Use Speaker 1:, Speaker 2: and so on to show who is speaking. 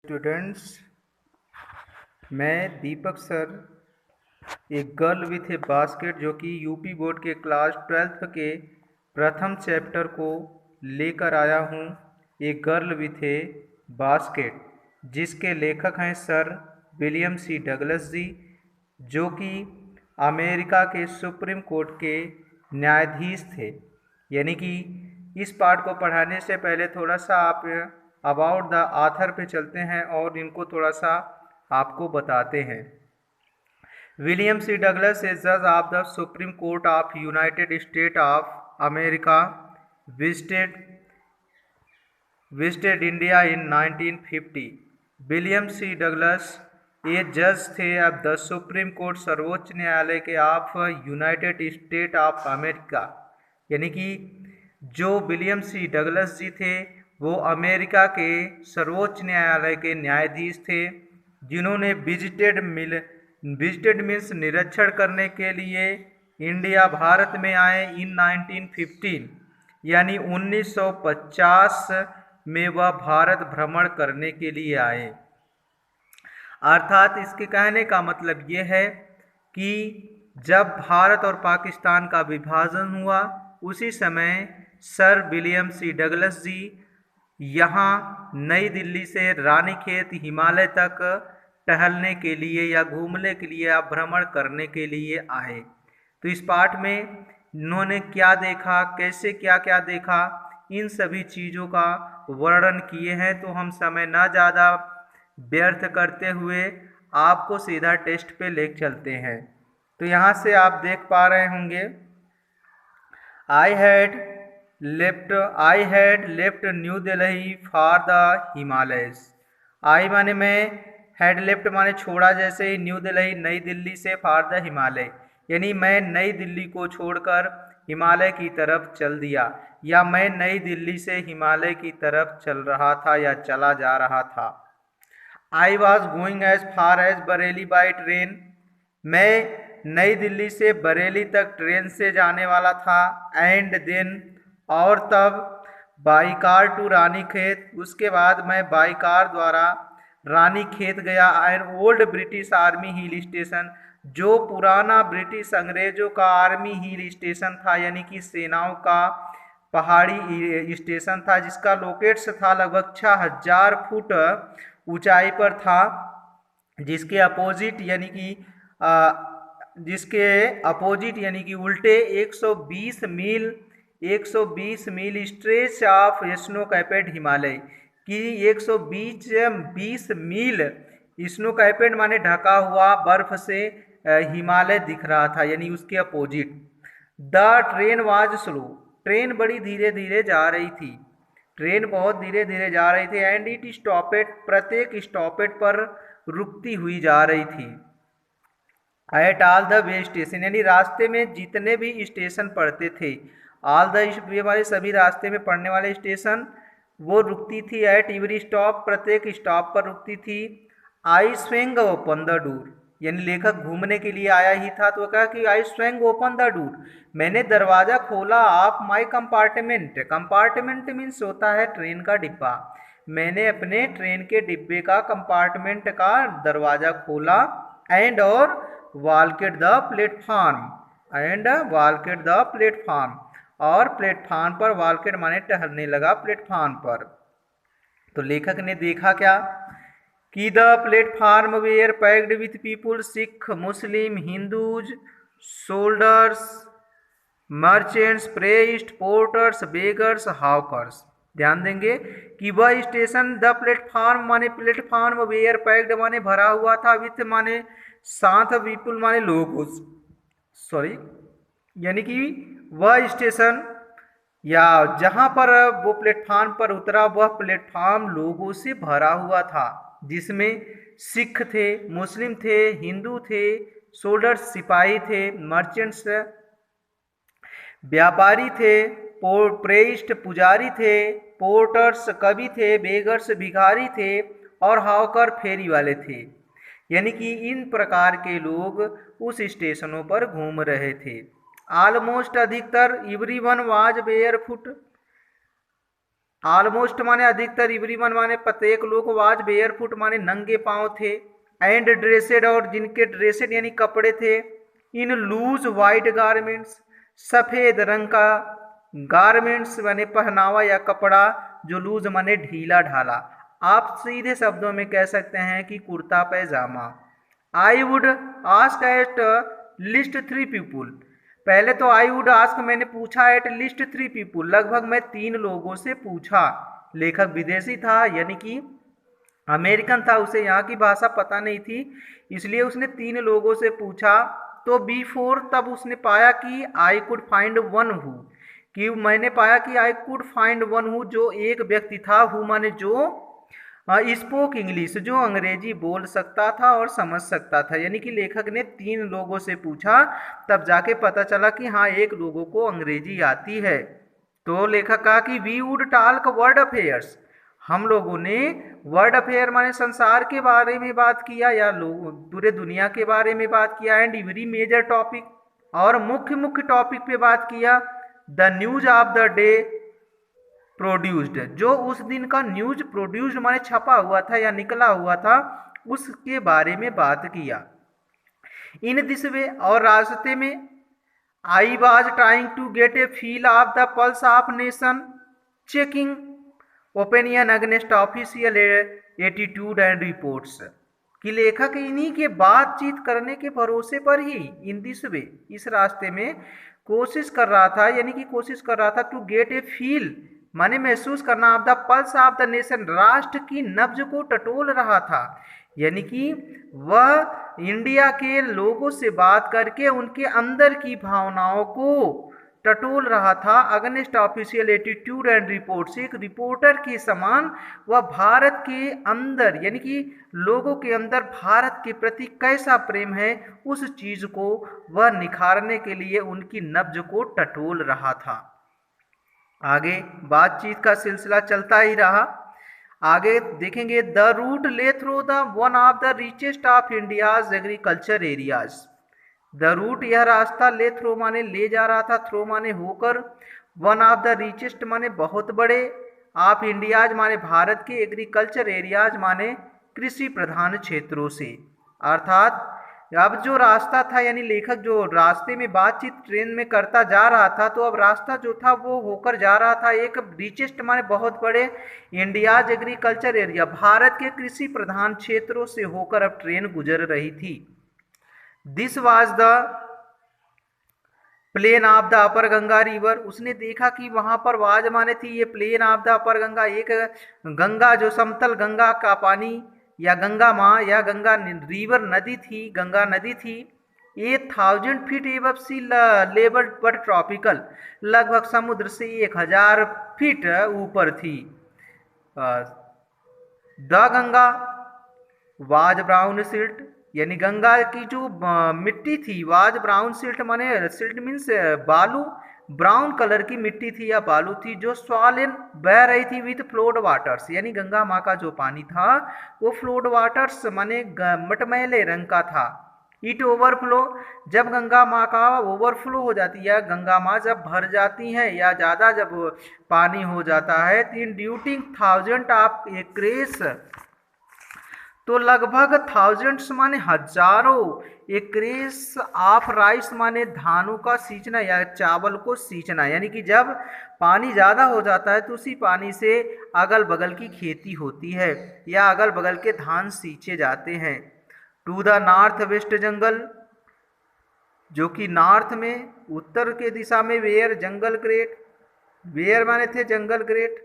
Speaker 1: Students, मैं दीपक sir एक girl with A basket जो कि यूपी बोर्ड के क्लास 12th के प्रथम चैप्टर को लेकर आया हूँ। एक गर्ल विथ ए बास्केट जिसके लेखक हैं सर विलियम सी डगलस जी, जो कि अमेरिका के सुप्रीम कोर्ट के न्यायाधीश थे। यानी कि इस पाठ को पढ़ाने से पहले थोड़ा सा आप अबाउट द ऑथर पे चलते हैं और इनको थोड़ा सा आपको बताते हैं। विलियम सी डगलस ए जज of the Supreme Court of United State of America visited India in 1950। William C Douglas ये जज थे अब द सुप्रीम कोर्ट, सर्वोच्च न्यायालय के of United State of America. यानी कि जो विलियम सी डगलस जी थे वो अमेरिका के सर्वोच्च न्यायालय के न्यायाधीश थे, जिन्होंने विजिटेड मीन्स निरीक्षण करने के लिए इंडिया भारत में आए इन 1915, यानी 1950 में वह भारत भ्रमण करने के लिए आए। अर्थात इसके कहने का मतलब ये है कि जब भारत और पाकिस्तान का विभाजन हुआ उसी समय सर विलियम सी डगलस जी यहाँ नई दिल्ली से रानीखेत हिमालय तक टहलने के लिए या घूमने के लिए या भ्रमण करने के लिए आए। तो इस पाठ में इन्होंने क्या देखा, कैसे क्या क्या देखा, इन सभी चीज़ों का वर्णन किए हैं। तो हम समय ना ज़्यादा व्यर्थ करते हुए आपको सीधा टेस्ट पे ले चलते हैं। तो यहाँ से आप देख पा रहे होंगे, I had left New Delhi for the Himalayas. I माने मैं, हैड लेफ्ट माने छोड़ा, जैसे ही न्यू दिल्ली नई दिल्ली से, फॉर द हिमालय यानी मैं नई दिल्ली को छोड़कर हिमालय की तरफ चल दिया, या मैं नई दिल्ली से हिमालय की तरफ चल रहा था या चला जा रहा था। I was going as far as Bareilly by train. मैं नई दिल्ली से बरेली तक ट्रेन से जाने वाला था। एंड देन और तब बाई कार टू रानीखेत, उसके बाद मैं बाई कार द्वारा रानीखेत गया। An old British army hill station, जो पुराना ब्रिटिश अंग्रेजों का आर्मी हिल स्टेशन था, यानी कि सेनाओं का पहाड़ी स्टेशन था, जिसका लोकेट्स था लगभग 6000 फुट ऊंचाई पर था, जिसके अपोजिट यानी कि उल्टे 120 मील स्ट्रेच ऑफ स्नो कैपेड हिमालय की 120 मील स्नो कैपेड माने ढका हुआ बर्फ से हिमालय दिख रहा था, यानी उसके opposite. The train was slow, train बड़ी धीरे धीरे जा रही थी, ट्रेन बहुत धीरे धीरे जा रही थी। एंड इट स्टॉपेड, प्रत्येक स्टॉपेड पर रुकती हुई जा रही थी। At all the way station, यानी रास्ते में जितने भी स्टेशन पड़ते थे, ऑल द हमारे सभी रास्ते में पड़ने वाले स्टेशन वो रुकती थी। एट एवरी स्टॉप, प्रत्येक स्टॉप पर रुकती थी। आई स्वेंग ओपन द डोर, यानी लेखक घूमने के लिए आया ही था, तो कहा कि आई स्वेंग ओपन द डोर, मैंने दरवाजा खोला। Of my compartment, compartment means होता है ट्रेन का डिब्बा, मैंने अपने ट्रेन के डिब्बे का कंपार्टमेंट का दरवाजा खोला। एंड और वॉल्केड द प्लेटफॉर्म, और प्लेटफॉर्म पर, वॉल्केड माने टहलने लगा प्लेटफॉर्म पर। तो लेखक ने देखा क्या कि the platform were packed with people, Sikh, Muslim, Hindus, soldiers, merchants, priest, porters, beggars, hawkers. ध्यान देंगे कि वह स्टेशन, द प्लेटफॉर्म माने प्लेटफॉर्म, वेयर पैक्ड माने भरा हुआ था, विथ माने साथ, पीपुल माने लोगों, यानी कि वह स्टेशन या जहाँ पर वो प्लेटफॉर्म पर उतरा वह प्लेटफॉर्म लोगों से भरा हुआ था, जिसमें सिख थे, मुस्लिम थे, हिंदू थे, सोल्डर्स सिपाही थे, मर्चेंट्स व्यापारी थे, प्रेस्ट पुजारी थे, पोर्टर्स कवि थे, बेगर्स भिखारी थे, और हॉकर फेरी वाले थे। यानी कि इन प्रकार के लोग उस स्टेशनों पर घूम रहे थे। ऑलमोस्ट, अधिकतर, एवरीवन वाज बेयरफुट, ऑलमोस्ट माने अधिकतर, एवरीवन माने प्रत्येक लोग, वाज बेयरफुट माने नंगे पांव थे, एंड ड्रेसेड और जिनके ड्रेसेड यानी कपड़े थे, इन लूज वाइट गारमेंट्स सफेद रंग का गारमेंट्स माने पहनावा या कपड़ा, जो लूज माने ढीला ढाला। आप सीधे शब्दों में कह सकते हैं कि kurta pyjama. I would ask at least 3 people, पहले तो आई वुड आस्क मैंने पूछा, एट लिस्ट 3 पीपुल लगभग मैं 3 लोगों से पूछा। लेखक विदेशी था यानी कि अमेरिकन था, उसे यहाँ की भाषा पता नहीं थी, इसलिए उसने 3 लोगों से पूछा। तो बिफोर, तब उसने पाया कि I could find one who, कि मैंने पाया कि I could find one who, जो एक व्यक्ति था, हु माने जो, स्पोक इंग्लिश, जो अंग्रेजी बोल सकता था और समझ सकता था। यानी कि लेखक ने 3 लोगों से पूछा, तब जाके पता चला कि हाँ एक लोगों को अंग्रेजी आती है। तो लेखक कहा कि we would talk world affairs, हम लोगों ने वर्ल्ड अफेयर माने संसार के बारे में बात किया या पूरे दुनिया के बारे में बात किया, एंड एवरी मेजर टॉपिक, और मुख्य मुख्य टॉपिक पे बात किया। The news of the day produced, जो उस दिन का न्यूज प्रोड्यूस्ड माने छपा हुआ था या निकला हुआ था, उसके बारे में बात किया। इन दिस वे, और रास्ते में, I was trying to get a feel of the pulse of nation, checking opinion against official attitude and reports, कि लेखक इन्हीं के बातचीत करने के भरोसे पर ही, इन दिस वे, इस रास्ते में कोशिश कर रहा था, यानी कि कोशिश कर रहा था टू गेट ए फील माने महसूस करना, of the pulse of the nation, राष्ट्र की नब्ज को टटोल रहा था। यानी कि वह इंडिया के लोगों से बात करके उनके अंदर की भावनाओं को टटोल रहा था। Against official attitude and reports, एक रिपोर्टर के समान वह भारत के अंदर, यानी कि लोगों के अंदर भारत के प्रति कैसा प्रेम है, उस चीज को वह निखारने के लिए उनकी नब्ज को टटोल रहा था। आगे बातचीत का सिलसिला चलता ही रहा। आगे देखेंगे, the route lay through the one of the richest of India's agriculture areas, the route, यह रास्ता, ले थ्रो माने ले जा रहा था, थ्रो माने होकर, वन ऑफ द रिचेस्ट माने बहुत बड़े, ऑफ इंडियाज माने भारत के, एग्रीकल्चर एरियाज माने कृषि प्रधान क्षेत्रों से। अर्थात अब जो रास्ता था, यानी लेखक जो रास्ते में बातचीत ट्रेन में करता जा रहा था, तो अब रास्ता जो था वो होकर जा रहा था एक रिचेस्ट माने बहुत बड़े, इंडियाज एग्रीकल्चर एरिया, भारत के कृषि प्रधान क्षेत्रों से होकर अब ट्रेन गुजर रही थी। This was the plain of the upper Ganga river, उसने देखा कि वहां पर वाज माने थी ये plain of the upper Ganga, एक गंगा जो समतल गंगा का पानी, या गंगा माँ, या गंगा रिवर नदी थी, गंगा नदी थी। 1000 फीट एबव सी लेवल पर ट्रॉपिकल, लगभग समुद्र से 1000 फीट ऊपर थी। The Ganga was brown silt, यानी गंगा की जो मिट्टी थी, वाज ब्राउन सिल्ट माने, सिल्ट मीन्स बालू, ब्राउन कलर की मिट्टी थी या बालू थी, जो स्वालन बह रही थी विथ फ्लोड वाटर्स, यानी गंगा माँ का जो पानी था वो फ्लोड वाटर्स माने मटमैले रंग का था। इट ओवरफ्लो, जब गंगा माँ का ओवरफ्लो हो जाती है, गंगा माँ जब भर जाती हैं या ज़्यादा जब पानी हो जाता है, तो इंड्यूटिंग 1000 ऑफ एकरेस, तो लगभग थाउजेंड्स माने हजारों, एकरेस ऑफ राइस माने धानों का सींचना या चावल को सींचना, यानी कि जब पानी ज़्यादा हो जाता है तो उसी पानी से अगल बगल की खेती होती है या अगल बगल के धान सींचे जाते हैं। टू द नॉर्थ वेस्ट जंगल, जो कि नॉर्थ में, उत्तर के दिशा में, वेयर जंगल ग्रेट, वेयर माने थे जंगल ग्रेट,